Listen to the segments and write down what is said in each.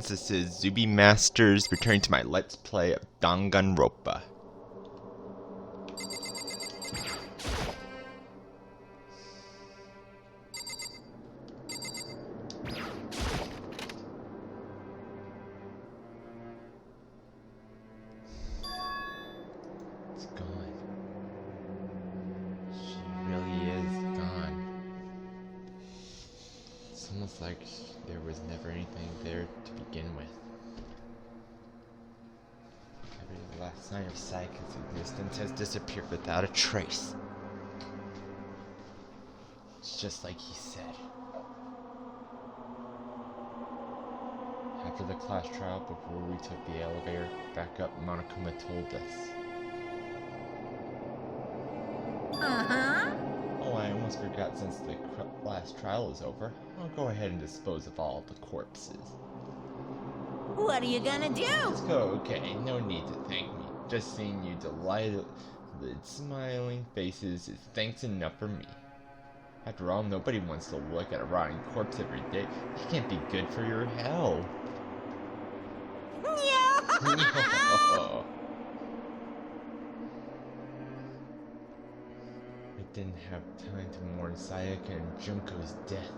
friends, this is Zubi Masters returning to my Let's Play of Danganronpa. It's gone. She really is gone. It's almost like there was never anything there to begin with. Every last sign of Sayaka's existence has disappeared without a trace. It's just like he said. After the class trial, before we took the elevator back up, Monokuma told us. Oh, I almost forgot, since the last trial is over, I'll go ahead and dispose of all the corpses. What are you gonna do? Let's go, okay, no need to thank me. Just seeing you delighted, smiling faces is thanks enough for me. After all, nobody wants to look at a rotting corpse every day. It can't be good for your health. No. I didn't have time to mourn Sayaka and Junko's death.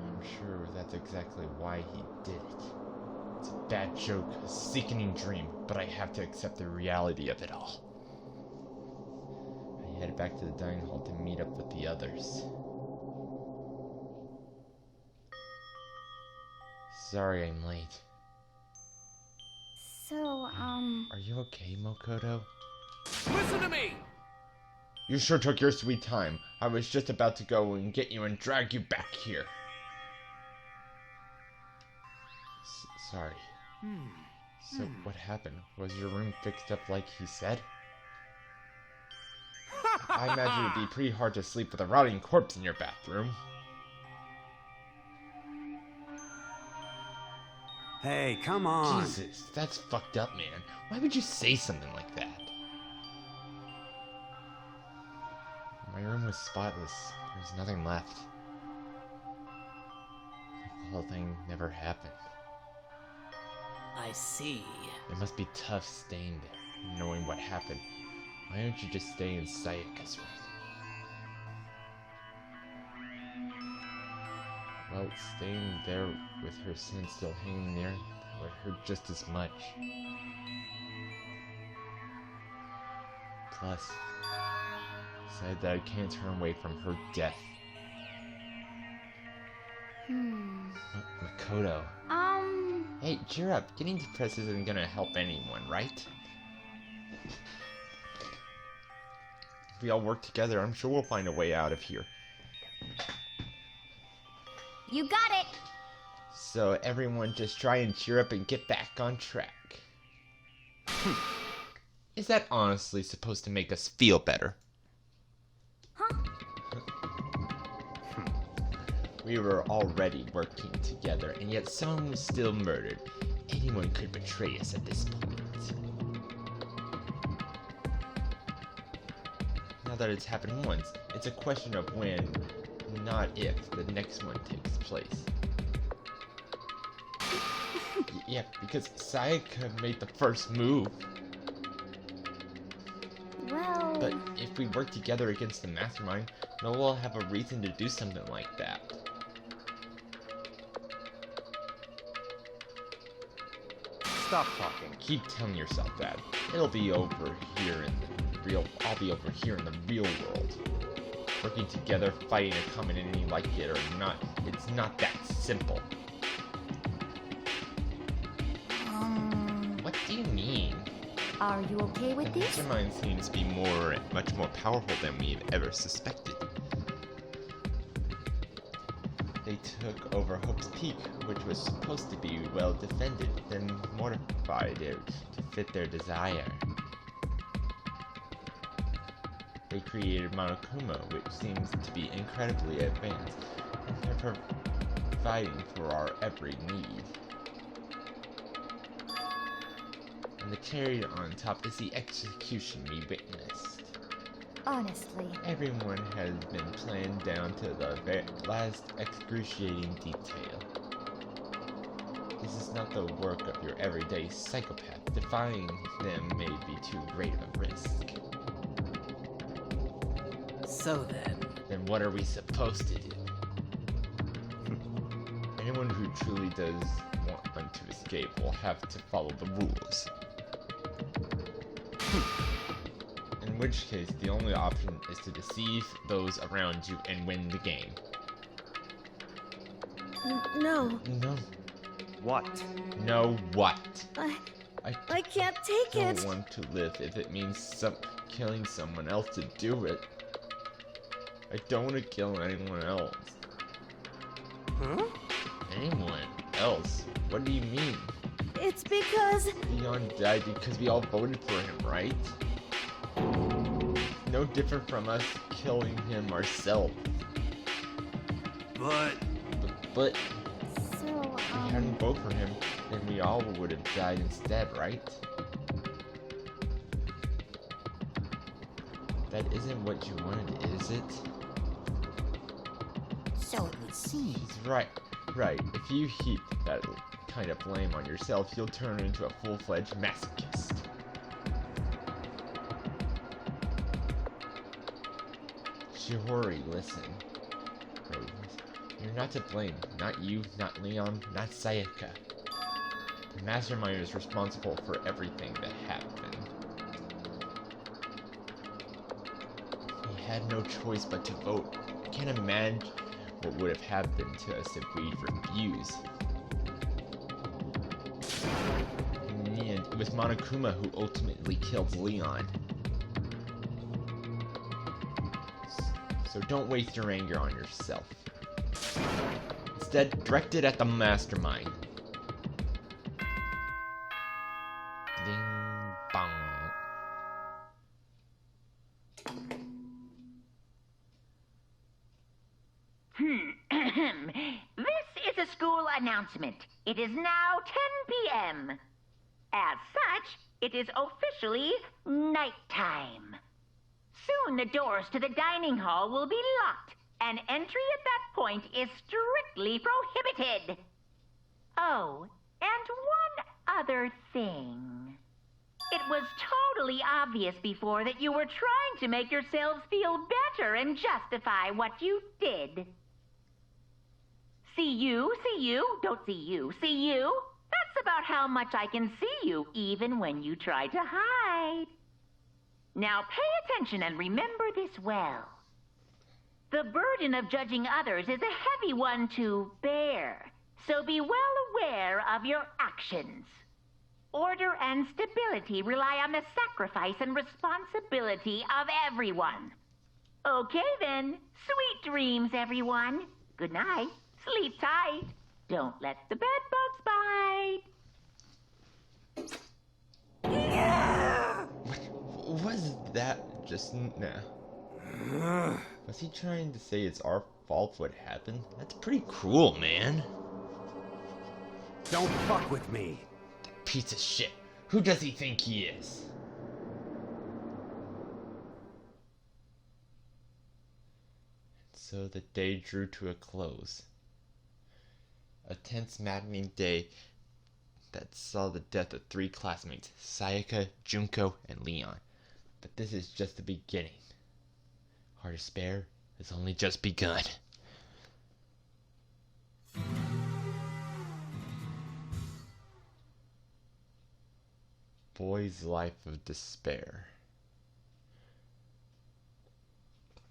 I'm sure that's exactly why he did it. It's a bad joke, a sickening dream, but I have to accept the reality of it all. I headed back to the dining hall to meet up with the others. Sorry I'm late. So, Are you okay, Mokoto? Listen to me! You sure took your sweet time. I was just about to go and get you and drag you back here. Sorry. So what happened? Was your room fixed up like he said? I imagine it'd be pretty hard to sleep with a rotting corpse in your bathroom. Hey, come on. Jesus, that's fucked up, man. Why would you say something like that? My room was spotless. There was nothing left. The whole thing never happened. I see. It must be tough staying there, knowing what happened. Why don't you just stay in Sayaka's room? Well, staying there with her sin still hanging there would hurt just as much. Plus, said that I can't turn away from her death. Makoto. Hey, cheer up. Getting depressed isn't gonna help anyone, right? If we all work together, I'm sure we'll find a way out of here. you got it! So everyone just try and cheer up and get back on track. Is that honestly supposed to make us feel better? Huh? We were already working together, and yet someone was still murdered. Anyone could betray us at this point. Now that it's happened once, it's a question of when, not if, the next one takes place. Yeah, because Sayaka made the first move. Well... But if we work together against the mastermind, no one will have a reason to do something like that. Stop talking. Keep telling yourself that. It'll be over here in the real... I'll be over here in the real world. Working together, fighting a common enemy, like it or not, it's not that simple. What do you mean? Are you okay with The this? mastermind seems to be much more powerful than we've ever suspected. They took over Hope's Peak, which was supposed to be well defended, then modified it to fit their desire. They created Monokuma, which seems to be incredibly advanced, and they're providing for our every need. And the cherry on top is the execution we witnessed. Honestly. Everyone has been planned down to the last excruciating detail. This is not the work of your everyday psychopath. Defying them may be too great of a risk. So Then what are we supposed to do? Anyone who truly does want to escape will have to follow the rules. In which case, the only option is to deceive those around you and win the game. No, No. What? No what? I can't take I it. don't want to live if it means killing someone else to do it. I don't want to kill anyone else. Huh? Anyone else? What do you mean? It's because Leon died because we all voted for him, right? No different from us killing him ourselves. But So, if we hadn't voted for him, then we all would have died instead, right? That isn't what you wanted, is it? So it would seem. He's right. If you heap that kind of blame on yourself, you'll turn into a full-fledged masochist. Shiori, listen. You're not to blame. Not you, not Leon, not Sayaka. The mastermind is responsible for everything that happened. He had no choice but to vote. I can't imagine what would have happened to us if we'd refused. In the end, it was Monokuma who ultimately killed Leon. So don't waste your anger on yourself. Instead, direct it at the mastermind. Ding bong. This is a school announcement. It is now 10 p.m. As such, it is officially nighttime. Soon the doors to the dining hall will be locked, and entry at that point is strictly prohibited. Oh, and one other thing. It was totally obvious before that you were trying to make yourselves feel better and justify what you did. See you, don't see you, see you? That's about how much I can see you, even when you try to hide. Now pay attention and remember this well. The burden of judging others is a heavy one to bear, so be well aware of your actions. Order and stability rely on the sacrifice and responsibility of everyone. Okay then, sweet dreams, everyone. Good night. Sleep tight. Don't let the bed bugs bite. What was that just now? Was he trying to say it's our fault what happened? That's pretty cruel, man. Don't fuck with me. Piece of shit. Who does he think he is? So the day drew to a close. A tense maddening day that saw the death of 3 classmates, Sayaka, Junko, and Leon. But this is just the beginning. Our despair has only just begun. Boy's life of despair.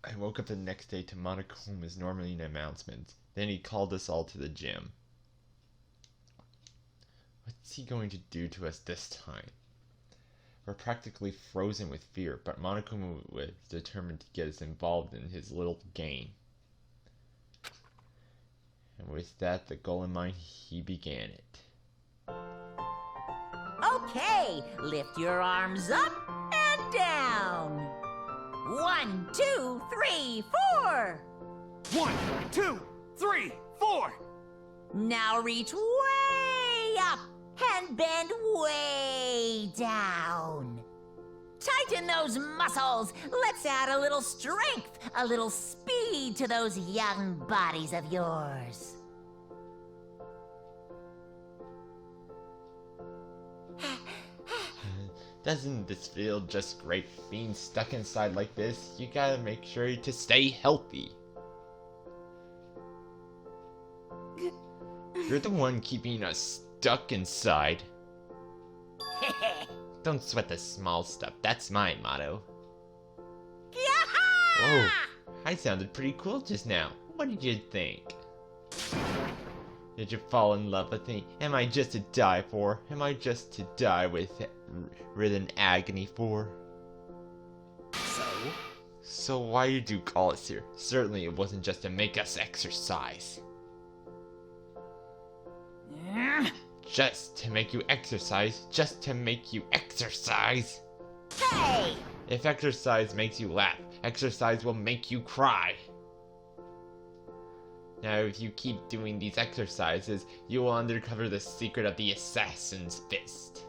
I woke up the next day to Monokuma's normally announcement. Then he called us all to the gym. What's he going to do to us this time? We're practically frozen with fear, but Monokuma was determined to get us involved in his little game. And with that, the goal in mind, he began it. Okay, lift your arms up and down. 1, 2, 3, 4. 1, 2, 3, 4. Now reach way up and bend way down. Tighten those muscles. Let's add a little strength, a little speed to those young bodies of yours. Doesn't this feel just great being stuck inside like this? You gotta make sure to stay healthy. You're the one keeping us stuck inside. Don't sweat the small stuff, that's my motto. Whoa, I sounded pretty cool just now. What did you think? Did you fall in love with me? Am I just to die for? Am I just to die with written agony for? So why did you call us here? Certainly it wasn't just to make us exercise. Just to make you exercise. Just to make you exercise. Hey! If exercise makes you laugh, exercise will make you cry. Now, if you keep doing these exercises, you will uncover the secret of the assassin's fist.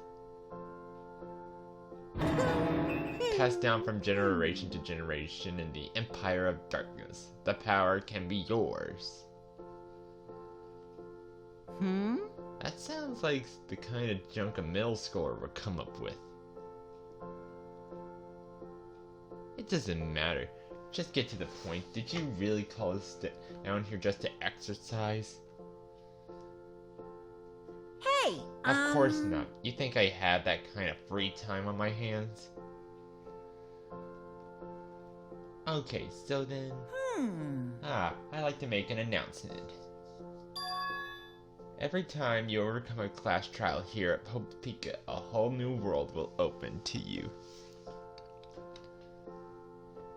Passed down from generation to generation in the Empire of Darkness. The power can be yours. That sounds like the kind of junk a middle schooler would come up with. It doesn't matter. Just get to the point. Did you really call us down here just to exercise? Hey! Of course not. You think I have that kind of free time on my hands? Okay, so then... I like to make an announcement. Every time you overcome a class trial here at Popika, a whole new world will open to you.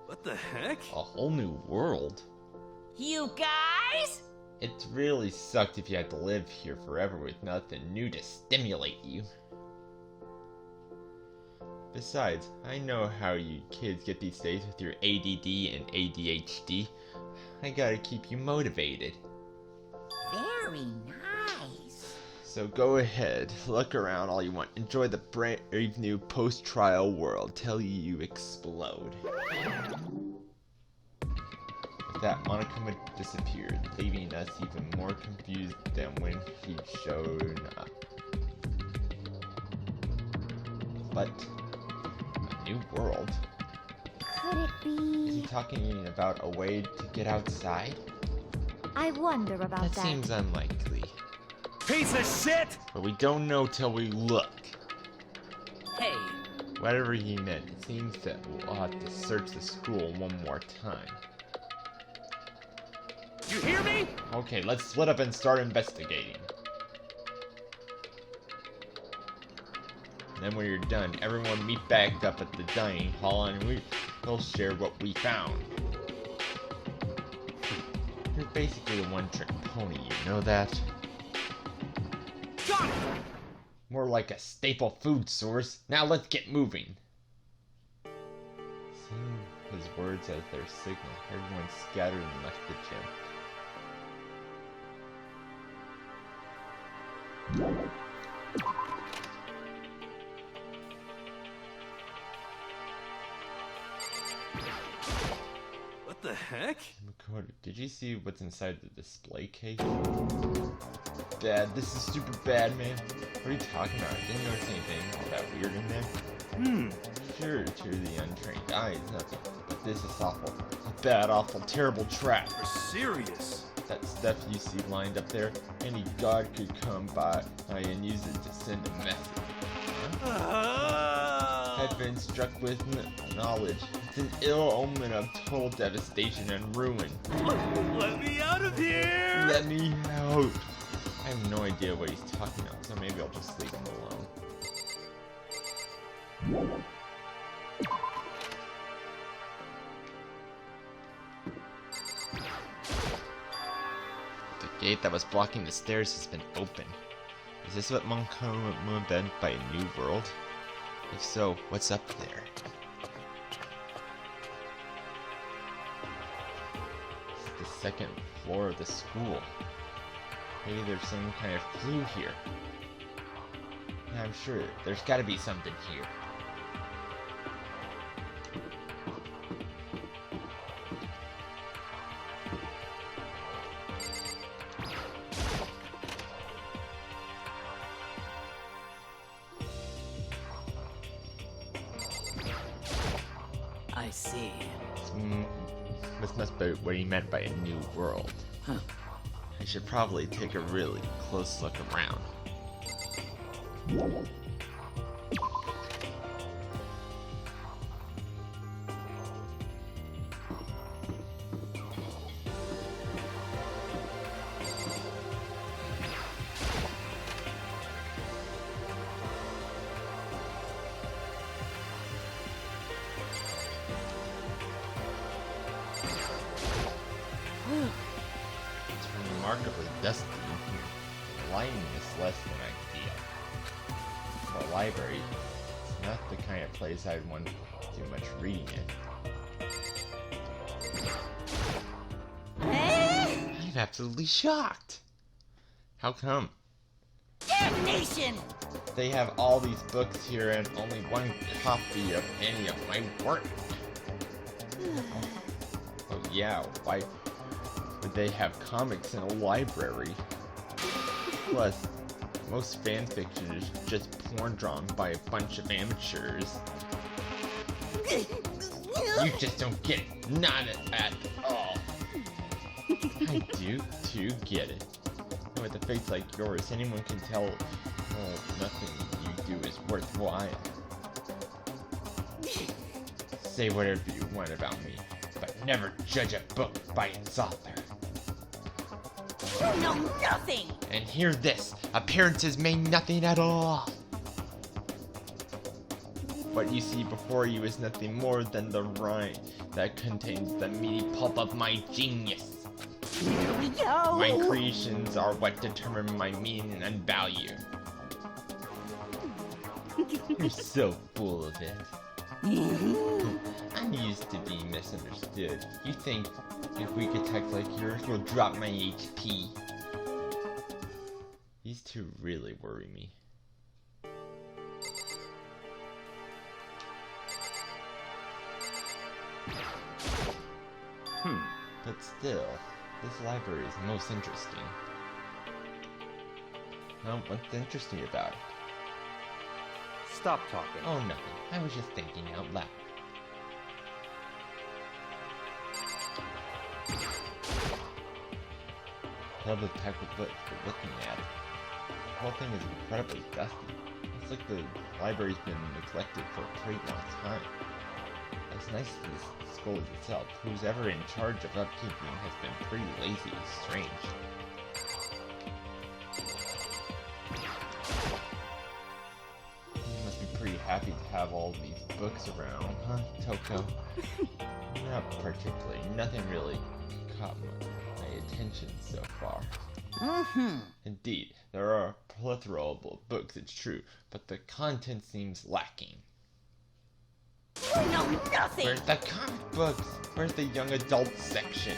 What the heck? A whole new world? You guys? It really sucked if you had to live here forever with nothing new to stimulate you. Besides, I know how you kids get these days with your ADD and ADHD. I gotta keep you motivated. Very nice. So go ahead, look around all you want. Enjoy the brave new post-trial world till you explode. With that, Monokuma disappeared, leaving us even more confused than when he showed up. But a new world? Could it Is he be? talking about a way to get outside? I wonder about That that. seems unlikely. Piece of shit! But we don't know till we look. Hey! Whatever he meant, it seems that we'll have to search the school one more time. You hear me? Okay, let's split up and start investigating. Then when you're done, everyone meet back up at the dining hall and we'll share what we found. You're basically a one-trick pony, you know that? Got it! More like a staple food source. Now let's get moving. Seeing his words as their signal, everyone scattered and left the gym. What the heck? Makoto, did you see what's inside the display case? Dad, this is super bad, man. What are you talking about? Didn't notice anything all that weird in there? Sure, to the untrained eye, it's nothing. But this is awful. A bad, awful, terrible trap. You're serious. That stuff you see lined up there, any god could come by and use it to send a message. I've been struck with knowledge. It's an ill omen of total devastation and ruin. Let me out of here! Let me out. I have no idea what he's talking about, so maybe I'll just leave him alone. The gate that was blocking the stairs has been opened. Is this what Monokuma meant by a new world? If so, what's up there? It's the second floor of the school. Maybe there's some kind of clue here. Yeah, I'm sure there's gotta be something here. I see. This must be what he meant by a new world. Huh. I should probably take a really close look around. It's remarkably dusty in here. The lighting is less than ideal. For a library, it's not the kind of place I'd want to do much reading in. I'm absolutely shocked! How come? Damnation! They have all these books here and only one copy of any of my work. Oh yeah, why would they have comics in a library? Plus, most fanfiction is just porn drawn by a bunch of amateurs. You just don't get it. Not at all. I do get it. With a face like yours, anyone can tell nothing you do is worthwhile. Say whatever you want about me, but never judge a book by its author. You know nothing! And hear this, appearances mean nothing at all. What you see before you is nothing more than the rind that contains the meaty pulp of my genius. Here we go! My creations are what determine my meaning and value. You're so full of it. I'm used to being misunderstood. You think if weak attacks like yours will drop my HP? These two really worry me. But still, this library is most interesting. Well, what's interesting about it? Stop talking. Oh, nothing. I was just thinking out loud. Love the type of book we're looking at. The whole thing is incredibly dusty. It's like the library's been neglected for a pretty long time. As nice as the school is itself, who's ever in charge of upkeeping has been pretty lazy and strange. You must be pretty happy to have all these books around, huh, Toko? Not particularly. Nothing really caught my attention so far. Indeed, there are a plethora of books, it's true, but the content seems lacking. You know nothing! Where's the comic books? Where's the young adult section?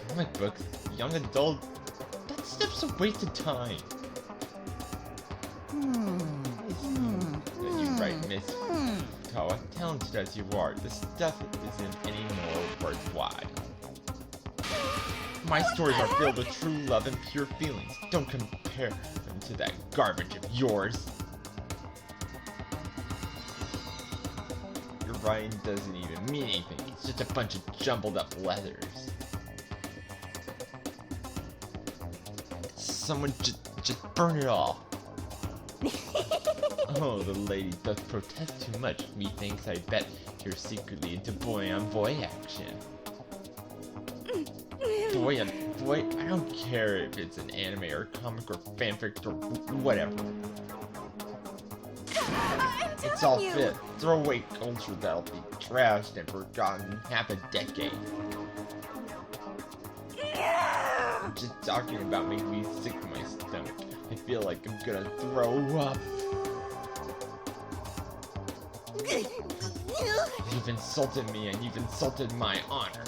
Comic books? Young adult? That stuff's a waste of time. You're right, Miss Kawa. Talented as you are, the stuff isn't any more worthwhile. My stories are filled with true love and pure feelings. Don't compare them to that garbage of yours. Your writing doesn't even mean anything. It's just a bunch of jumbled up letters. Someone just burn it all. Oh, the lady does protest too much. Methinks I bet you're secretly into boy-on-boy action. Boy, I don't care if it's an anime or comic or fanfic or whatever. It's all fit. Throwaway culture that'll be trashed and forgotten in half a decade. Just talking about makes me sick to my stomach. I feel like I'm gonna throw up. You've insulted me and you've insulted my honor.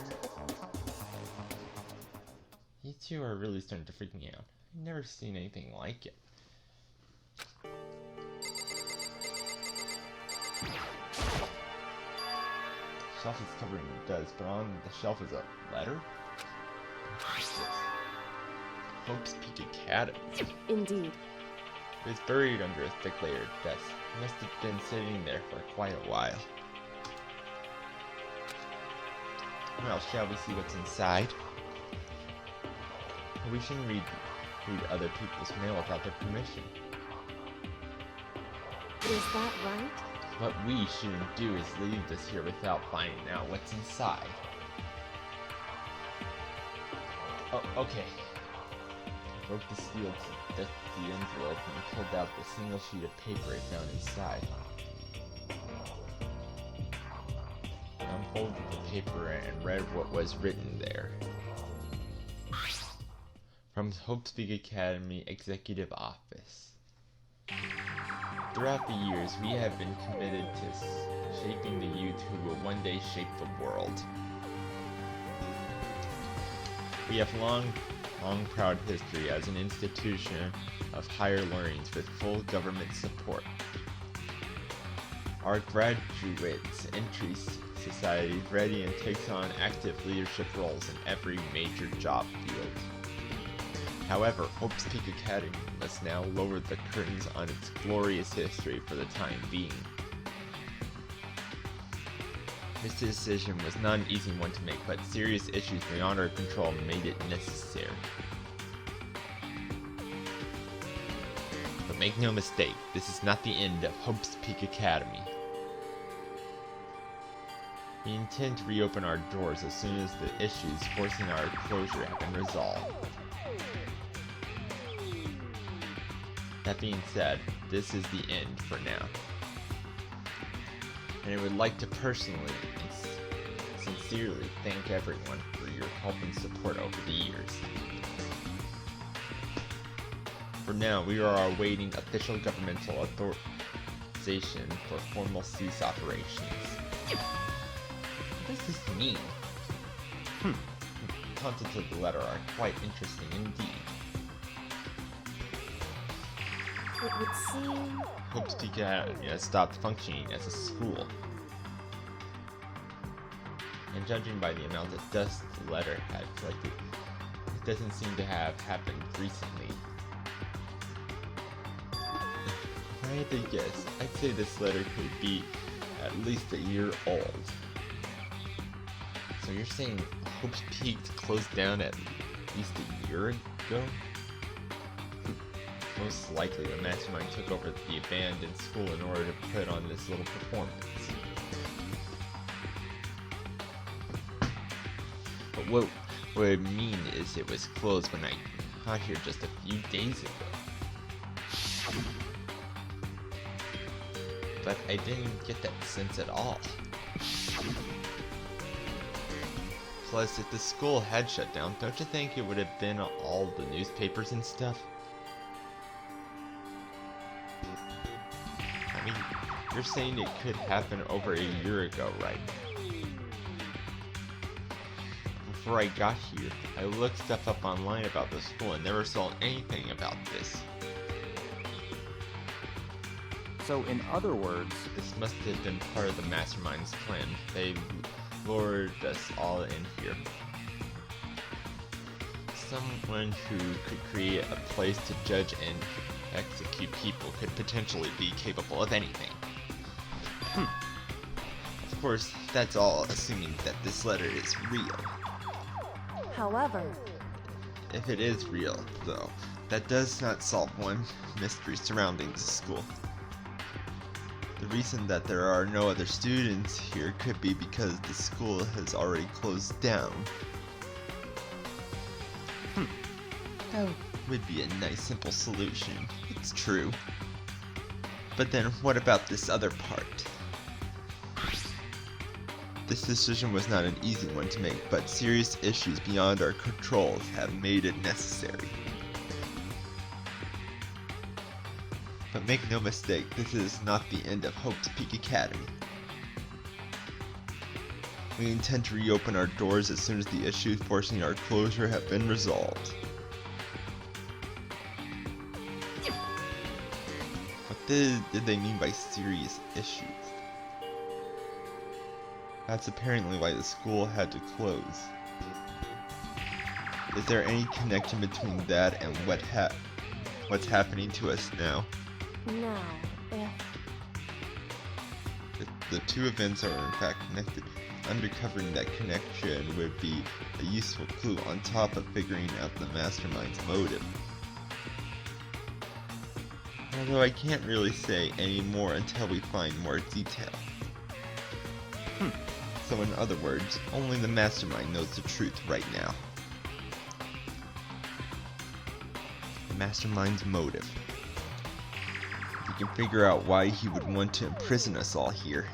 You two are really starting to freak me out. I've never seen anything like it. The shelf is covered in dust, but on the shelf is a letter? What's this? Hope's Peak Academy. Indeed. It was buried under a thick layer of dust. It must have been sitting there for quite a while. Well, shall we see what's inside? We shouldn't read other people's mail without their permission. Is that right? What we shouldn't do is leave this here without finding out what's inside. Oh, okay. I broke the seal to the envelope and pulled out the single sheet of paper I found inside. I unfolded the paper and read what was written there. From Hope's Peak Academy Executive Office. Throughout the years, we have been committed to shaping the youth who will one day shape the world. We have long proud history as an institution of higher learnings with full government support. Our graduates entry society ready and takes on active leadership roles in every major job field. However, Hope's Peak Academy must now lower the curtains on its glorious history for the time being. This decision was not an easy one to make, but serious issues beyond our control made it necessary. But make no mistake, this is not the end of Hope's Peak Academy. We intend to reopen our doors as soon as the issues forcing our closure have been resolved. That being said, this is the end for now. And I would like to personally and sincerely thank everyone for your help and support over the years. For now, we are awaiting official governmental authorization for formal cease operations. What does this mean? The contents of the letter are quite interesting indeed. It would seem... Hope's Peak Academy has stopped functioning as a school. And judging by the amount of dust the letter had collected, it doesn't seem to have happened recently. If I had to guess, I'd say this letter could be at least a year old. So you're saying Hope's Peak closed down at least a year ago? Most likely the mastermind took over the abandoned school in order to put on this little performance. But what would mean is it was closed when I got here just a few days ago. But I didn't get that sense at all. Plus, if the school had shut down, don't you think it would have been all the newspapers and stuff? I mean, you're saying it could happen over a year ago, right? Before I got here, I looked stuff up online about the school and never saw anything about this. So, in other words, This must have been part of the mastermind's plan. They lured us all in here. Someone who could create a place to judge and execute people could potentially be capable of anything. Of course, that's all assuming that this letter is real. However, If it is real, though, that does not solve one mystery surrounding the school. The reason that there are no other students here could be because the school has already closed down. That would be a nice simple solution. It's true. But then what about this other part? This decision was not an easy one to make, but serious issues beyond our control have made it necessary. But make no mistake, this is not the end of Hope's Peak Academy. We intend to reopen our doors as soon as the issues forcing our closure have been resolved. What did they mean by serious issues? That's apparently why the school had to close. Is there any connection between that and what what's happening to us now. Now, if The two events are in fact connected. Uncovering that connection would be a useful clue on top of figuring out the mastermind's motive. Although I can't really say any more until we find more detail. So in other words, only the mastermind knows the truth right now. The mastermind's motive. We can figure out why he would want to imprison us all here.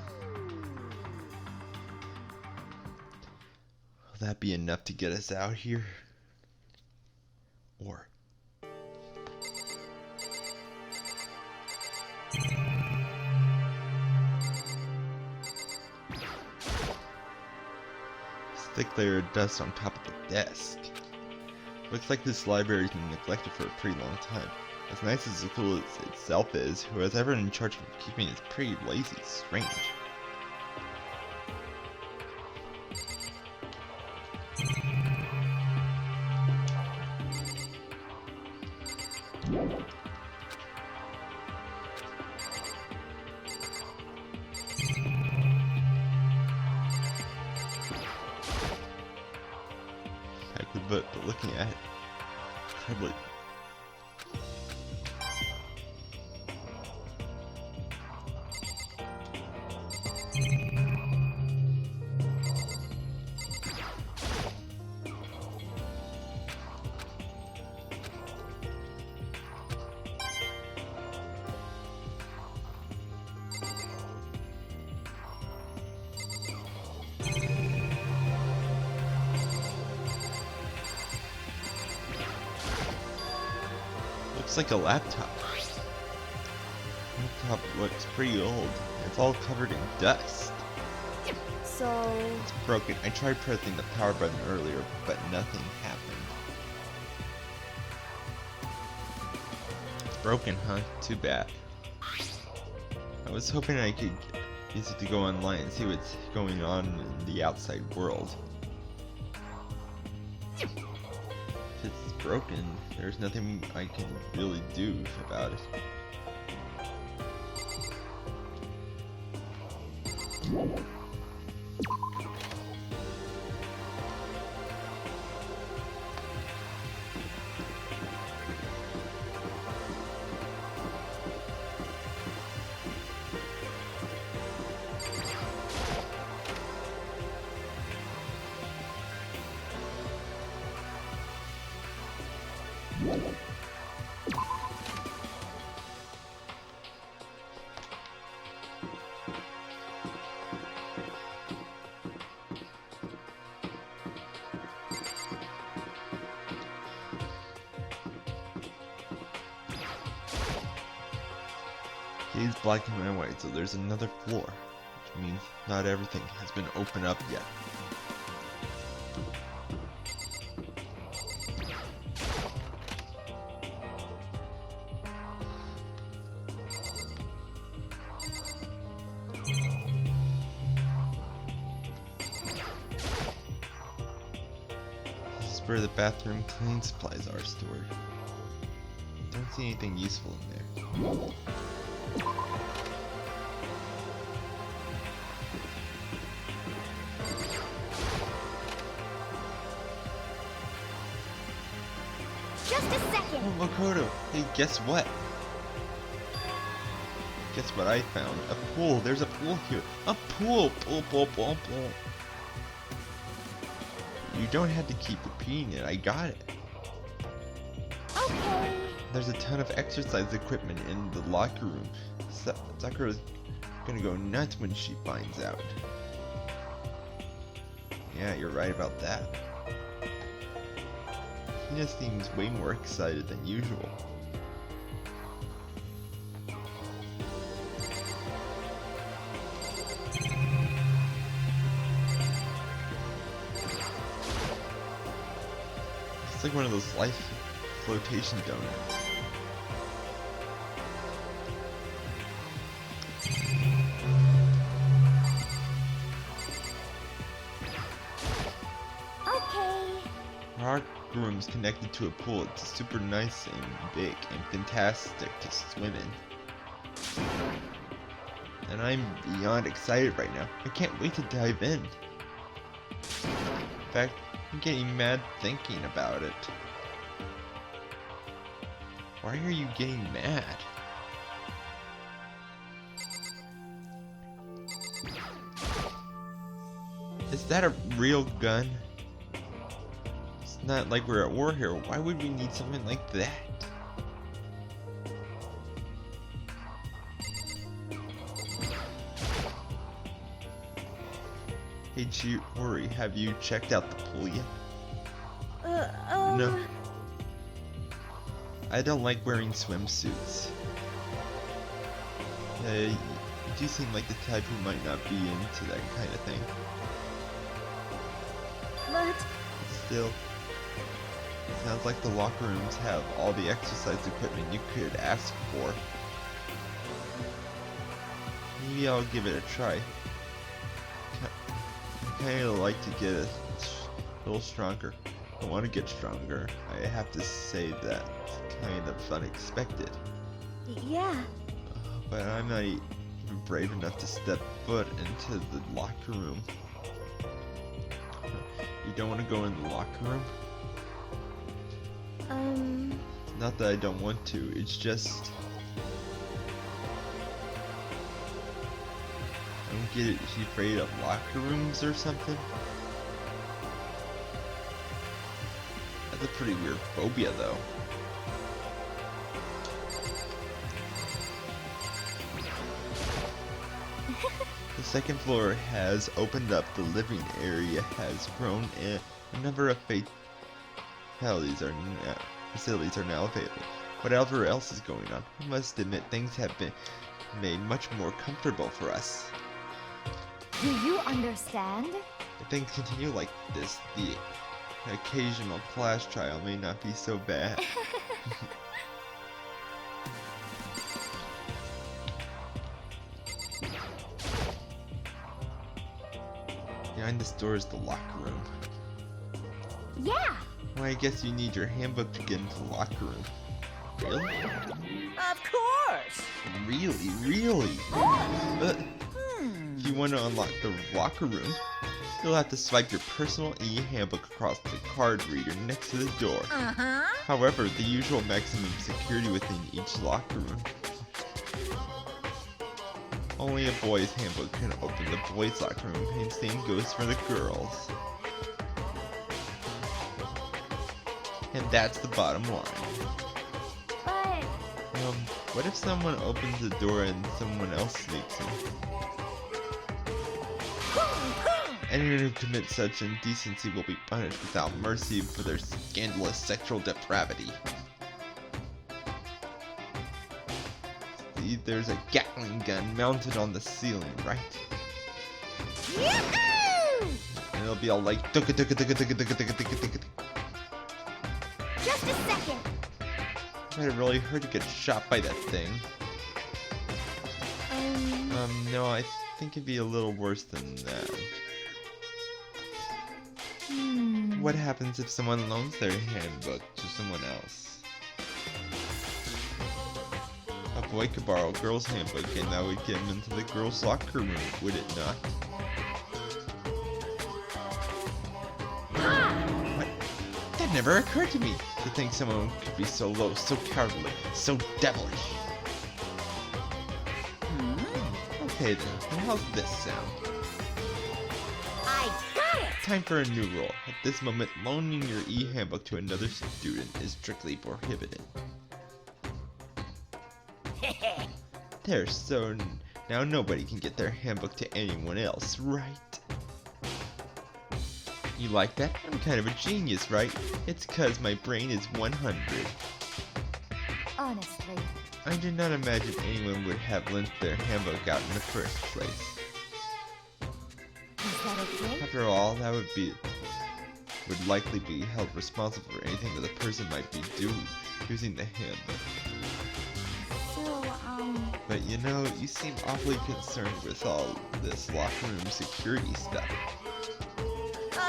Will that be enough to get us out here? Or... thick layer of dust on top of the desk. Looks like this library's been neglected for a pretty long time. As nice as the school itself is, whoever's in charge of keeping it is pretty lazy. Strange. But looking at it, probably. Looks like a laptop. Laptop looks pretty old. It's all covered in dust. so... It's broken. I tried pressing the power button earlier, but nothing happened. It's broken, huh? Too bad. I was hoping I could use it to go online and see what's going on in the outside world. If it's broken, there's nothing I can really do about it. It's black and white, so there's another floor, which means not everything has been opened up yet. This is where the bathroom cleaning supplies are stored. Don't see anything useful in there. Just a second! Oh, Makoto! Hey, guess what? Guess what I found? A pool! There's a pool here! A pool! Pool, pool, pool, pool! You don't have to keep repeating it, I got it. Okay. There's a ton of exercise equipment in the locker room. Sakura's gonna go nuts when she finds out. Yeah, you're right about that. Hina seems way more excited than usual. It's like one of those life flotation donuts. Okay. There are locker room's connected to a pool. It's super nice and big and fantastic to swim in. And I'm beyond excited right now. I can't wait to dive in. In fact, I'm getting mad thinking about it. Why are you getting mad? Is that a real gun? It's not like we're at war here. Why would we need something like that? Hey Chiori, have you checked out the pool yet? No. I don't like wearing swimsuits. You do seem like the type who might not be into that kind of thing. But Still, it sounds like the locker rooms have all the exercise equipment you could ask for. Maybe I'll give it a try. I kinda like to get a little stronger. I want to get stronger. I have to say that's kind of unexpected. yeah, But I'm not even brave enough to step foot into the locker room. You don't want to go in the locker room? Not that I don't want to, it's just... I don't get it, is she afraid of locker rooms or something? That's a pretty weird phobia though. The second floor has opened up, the living area has grown, and a number of facilities are now available. Whatever else is going on, I must admit things have been made much more comfortable for us. do you understand? If things continue like this, the occasional class trial may not be so bad. Behind this door is the locker room. Yeah, Well, I guess you need your handbook to get into the locker room. Really? Of course! Really? If you want to unlock the locker room, you'll have to swipe your personal e-handbook across the card reader next to the door. Uh-huh. However, the usual maximum security within each locker room. Only a boy's handbook can open the boys' locker room, and same goes for the girls. And that's the bottom line. but What if someone opens the door and someone else sneaks in? Anyone who commits such indecency will be punished without mercy for their scandalous sexual depravity. See, there's a Gatling gun mounted on the ceiling, right? Yahoo! And it'll be all like dugga dugga dugga dugga dugga dugga dugga dugga. Just a second. Might really hurt to get shot by that thing. No, I think it'd be a little worse than that. What happens if someone loans their handbook to someone else? A boy could borrow a girl's handbook and that would get him into the girl's locker room, would it not? What? That never occurred to me, to think someone could be so low, so cowardly, so devilish. Okay then, and how's this sound? I got it! Time for a new rule. At this moment, loaning your e-handbook to another student is strictly prohibited. There, so now nobody can get their handbook to anyone else, right? You like that? I'm kind of a genius, right? It's 'cause my brain is 100. Honestly, I did not imagine anyone would have lent their handbook out in the first place. is that okay? After all, that would likely be held responsible for anything that the person might be doing using the handbook. So, But you know, you seem awfully concerned with all this locker room security stuff.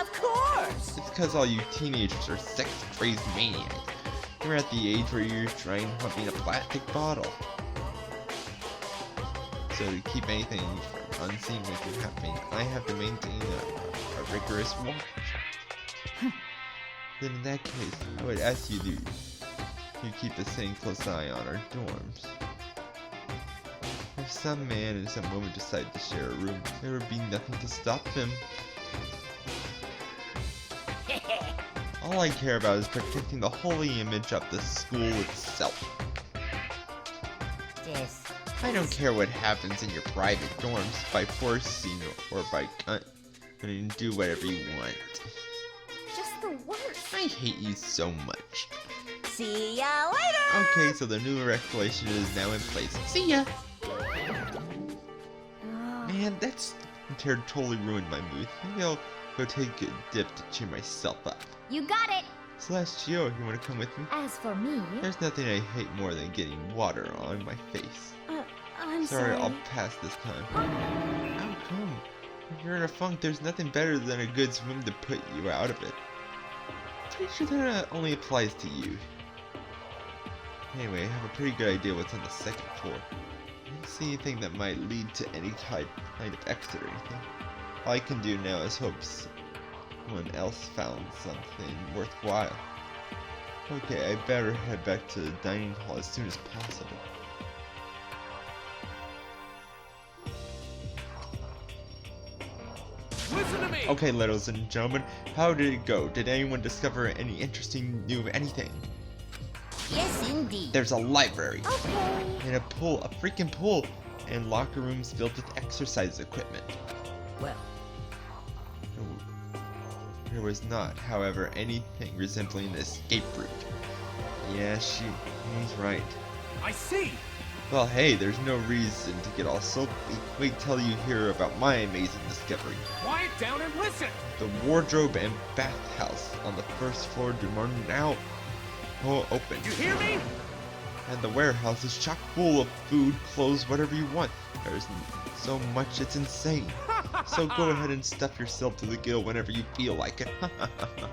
Of course! It's because all you teenagers are sex-crazed maniacs. You're at the age where you're trying humping a plastic bottle. So to keep anything unseemly from happening, I have to maintain a rigorous watch. Then in that case, I would ask you to keep the same close eye on our dorms. If some man and some woman decide to share a room, there would be nothing to stop them. All I care about is protecting the holy image of the school itself. I don't care what happens in your private dorms by forcing or by cutting. Do whatever you want. Just the worst. I hate you so much. See ya later! Okay, so the new regulation is now in place. See ya! Man, that's totally ruined my mood. Maybe I'll go take a dip to cheer myself up. You got it. Celestial, you wanna come with me? As for me, There's nothing I hate more than getting water on my face. I'm Sorry, sorry. I'll pass this time. How come? If you're in a funk, there's nothing better than a good swim to put you out of it. Pretty sure that only applies to you. Anyway, I have a pretty good idea what's on the second floor. I don't see anything that might lead to any kind of exit or anything. All I can do now is hope someone else found something worthwhile. Okay, I better head back to the dining hall as soon as possible. Listen to me! Okay, ladies and gentlemen, how did it go? Did anyone discover any interesting new anything? Yes, indeed. There's a library, Okay. and a pool, a freaking pool, and locker rooms filled with exercise equipment. Well, There was not, however, anything resembling an escape route. Yeah, he's right. I see! Well, hey, there's no reason to get all soapy. Wait till you hear about my amazing discovery. Quiet down and listen! The wardrobe and bathhouse on the first floor are now open. You hear me? And the warehouse is chock full of food, clothes, whatever you want. There's so much, it's insane. So go ahead and stuff yourself to the gill whenever you feel like it.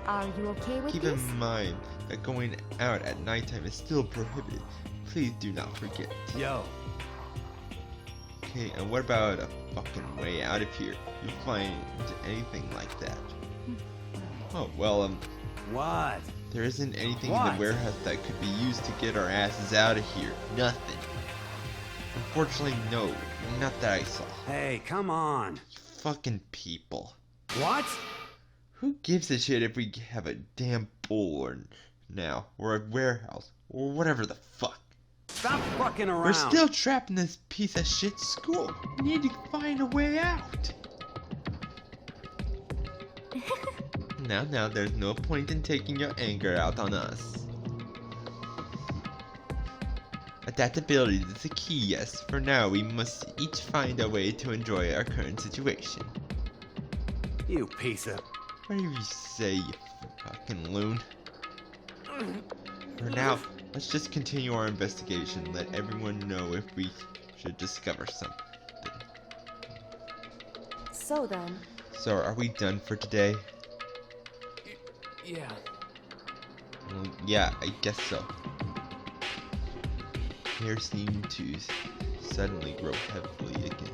Are you okay with Keep this? in mind that going out at nighttime is still prohibited. Please do not forget. Yo. Okay, and what about a fucking way out of here? You find anything like that? Oh, well, What? there isn't anything in What? the warehouse that could be used to get our asses out of here. Nothing. Unfortunately, no. Not that I saw. Hey, come on. You fucking people. What? Who gives a shit if we have a damn pool or a warehouse or whatever the fuck? Stop fucking around. We're still trapped in this piece of shit school. We need to find a way out. Now, there's no point in taking your anger out on us. Adaptability is the key, yes. For now, we must each find a way to enjoy our current situation. You piece of... Whatever you say, you fucking loon. For now, let's just continue our investigation. Let everyone know if we should discover something. So then, So, are we done for today? Yeah. Well, yeah, I guess so. Hair seemed to suddenly grow heavily again.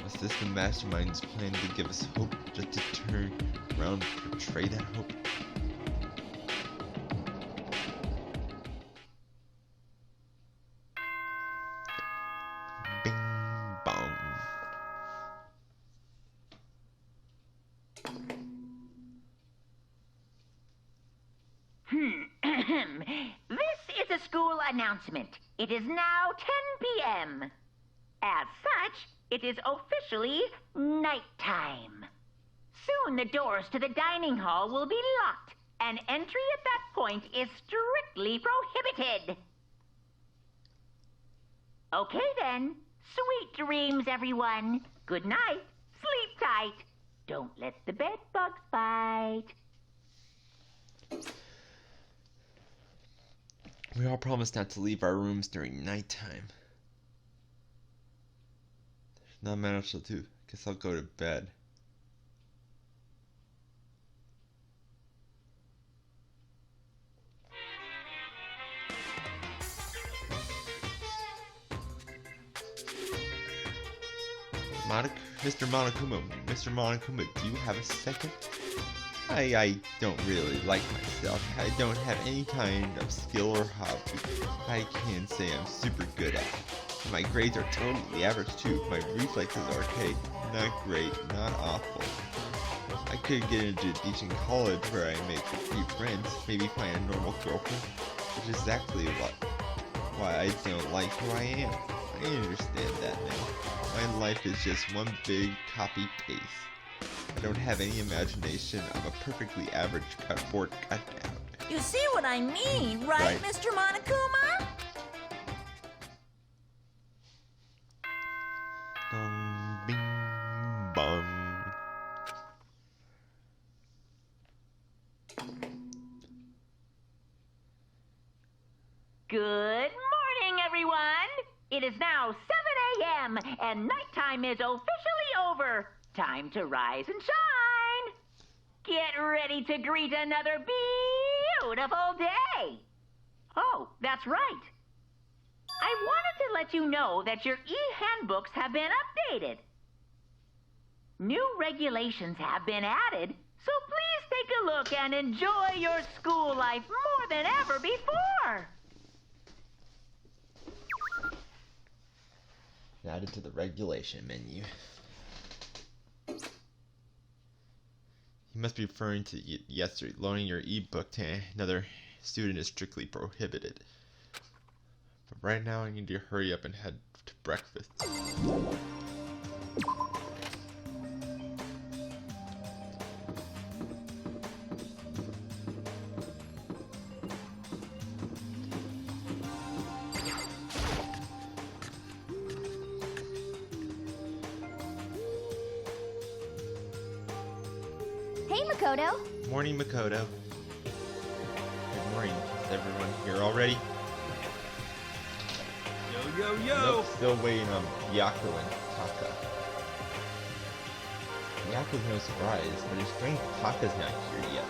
Was this the mastermind's plan to give us hope, just to turn around and portray that hope? Bing bong. This is a school announcement. It is now 10 p.m. As such, it is officially nighttime. Soon the doors to the dining hall will be locked, and entry at that point is strictly prohibited. Okay then. Sweet dreams, everyone. Good night. Sleep tight. Don't let the bed bugs bite. We all promised not to leave our rooms during nighttime. There's not much to do. Guess I'll go to bed. Mr. Monokuma, do you have a second? I don't really like myself. I don't have any kind of skill or hobby I can say I'm super good at. My grades are totally average too. My reflexes are okay. Not great, not awful. I could get into a decent college where I make a few friends, maybe find a normal girlfriend, which is exactly why I don't like who I am. I understand that now. My life is just one big copy-paste. I don't have any imagination. I'm a perfectly average cardboard cutout. You see what I mean, right, Mr. Monokuma? Bing, bong. Good morning, everyone. It is now 7 a.m. and nighttime is officially over. Time to rise and shine. Get ready to greet another beautiful day. Oh, that's right. I wanted to let you know that your e-handbooks have been updated. New regulations have been added, so please take a look and enjoy your school life more than ever before. Added to the regulation menu. You must be referring to yesterday. Loaning your ebook to another student is strictly prohibited. But right now I need to hurry up and head to breakfast. Hey, Makoto. Morning, Makoto. Good morning. Is everyone here already? Yo. Nope, still waiting on Yaku and Taka. Yaku's no surprise, but it's strange Taka's not here yet.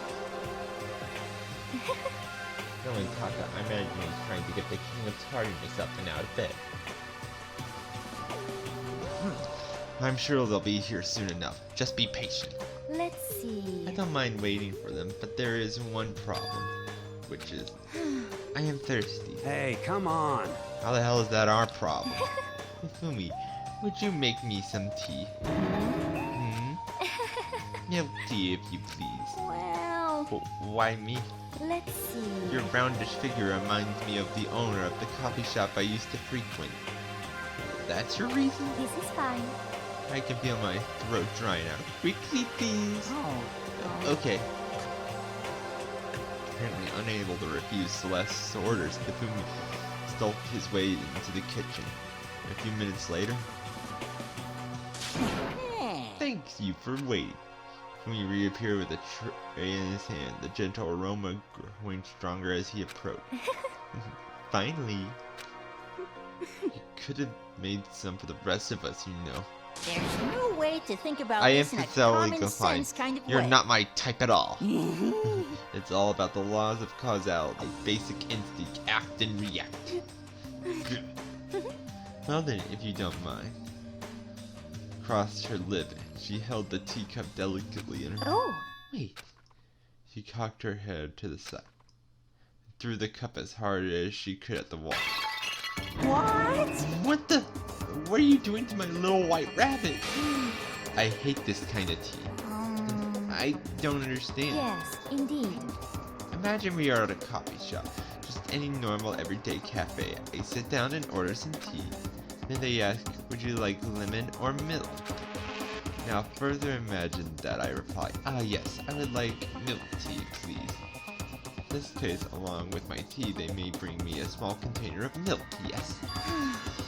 Knowing Taka, I imagine he's trying to get the king of tardiness up and out of bed. I'm sure they'll be here soon enough. Just be patient. Let's see. I don't mind waiting for them, but there is one problem, which is I am thirsty. Hey, come on. How the hell is that our problem? Fumi, would you make me some tea? Milk tea, if you please. Well, Why me? let's see. Your roundish figure reminds me of the owner of the coffee shop I used to frequent. That's your reason? This is fine. I can feel my throat drying out. Quickly, please. Oh. Okay. Apparently unable to refuse Celeste's orders, Fumi skulked his way into the kitchen. A few minutes later, thanks you for waiting. Fumi reappeared with a tray in his hand, the gentle aroma growing stronger as he approached. Finally. You could have made some for the rest of us, you know. There's no way to think about I this in a emphatically common decline. sense kind of You're way. not my type at all. It's all about the laws of causality, basic instinct, act and react. Well then, if you don't mind. Crossed her lip, she held the teacup delicately in her hand. Oh. Wait. She cocked her head to the side. Threw the cup as hard as she could at the wall. What? What the? What are you doing to my little white rabbit? I hate this kind of tea. I don't understand. Yes, indeed. Imagine we are at a coffee shop. Just any normal everyday cafe. I sit down and order some tea. Then they ask, would you like lemon or milk? Now further imagine that I reply, yes, I would like milk tea, please. In this case, along with my tea, they may bring me a small container of milk, yes.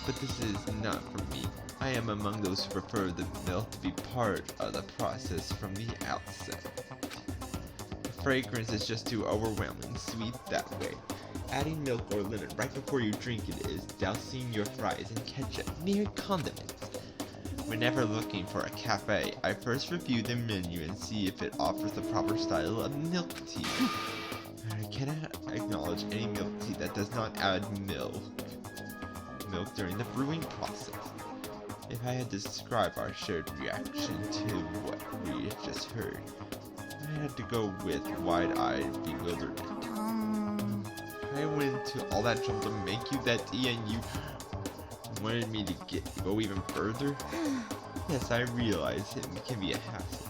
But this is not for me. I am among those who prefer the milk to be part of the process from the outset. The fragrance is just too overwhelming, sweet that way. Adding milk or lemon right before you drink it is dousing your fries in ketchup, mere condiments. Whenever looking for a cafe, I first review the menu and see if it offers the proper style of milk tea. I cannot acknowledge any milk tea that does not add milk during the brewing process. If I had to describe our shared reaction to what we had just heard, I had to go with wide-eyed bewilderment. I went into all that trouble to make you that tea, and you wanted me to go even further? Yes, I realize it can be a hassle.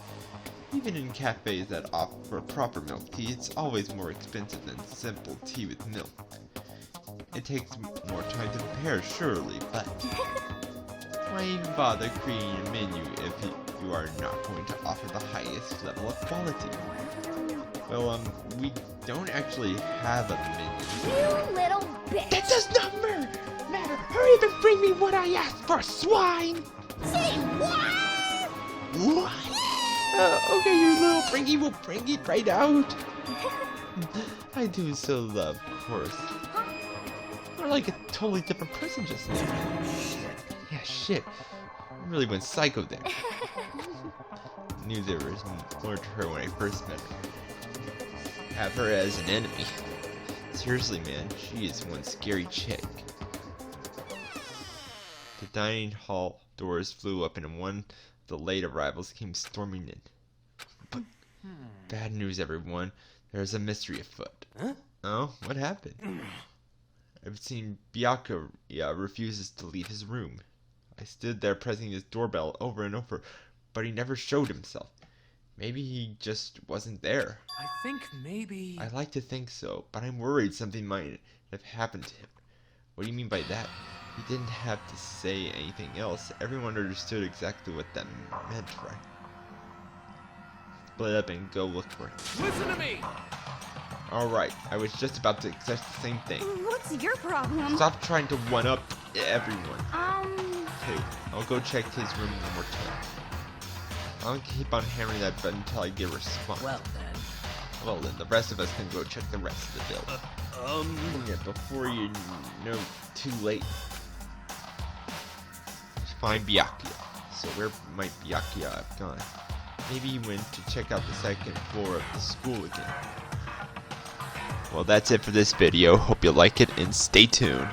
Even in cafes that offer proper milk tea, it's always more expensive than simple tea with milk. It takes more time to prepare, surely, but why even bother creating a menu if you are not going to offer the highest level of quality? Well, we don't actually have a menu. You little bitch! That does not matter! Hurry up and bring me what I asked for, swine! Say what? What? Okay, your little Fringy will bring it right out. I do so love, of course. You're like a totally different person just now. Yeah, shit. I really went psycho there. Knew there was more to her when I first met her. Have her as an enemy. Seriously, man, she is one scary chick. The dining hall doors flew open and one of the late arrivals came storming in. But bad news, everyone. There's a mystery afoot. Huh? Oh, what happened? I've seen Byakuya refuses to leave his room. I stood there pressing his doorbell over and over, but he never showed himself. Maybe he just wasn't there. I think maybe... I like to think so, but I'm worried something might have happened to him. What do you mean by that? He didn't have to say anything else. Everyone understood exactly what that meant, right? Split up and go look for him. Listen to me! Alright, I was just about to suggest the same thing. What's your problem? Stop trying to one-up everyone. Okay, I'll go check his room one more time. I'll keep on hammering that button until I get a response. Well then, the rest of us can go check the rest of the building. Yeah, before you know, too late. Find Byakuya. So where might Byakuya have gone? Maybe he went to check out the second floor of the school again. Well, that's it for this video. Hope you like it and stay tuned.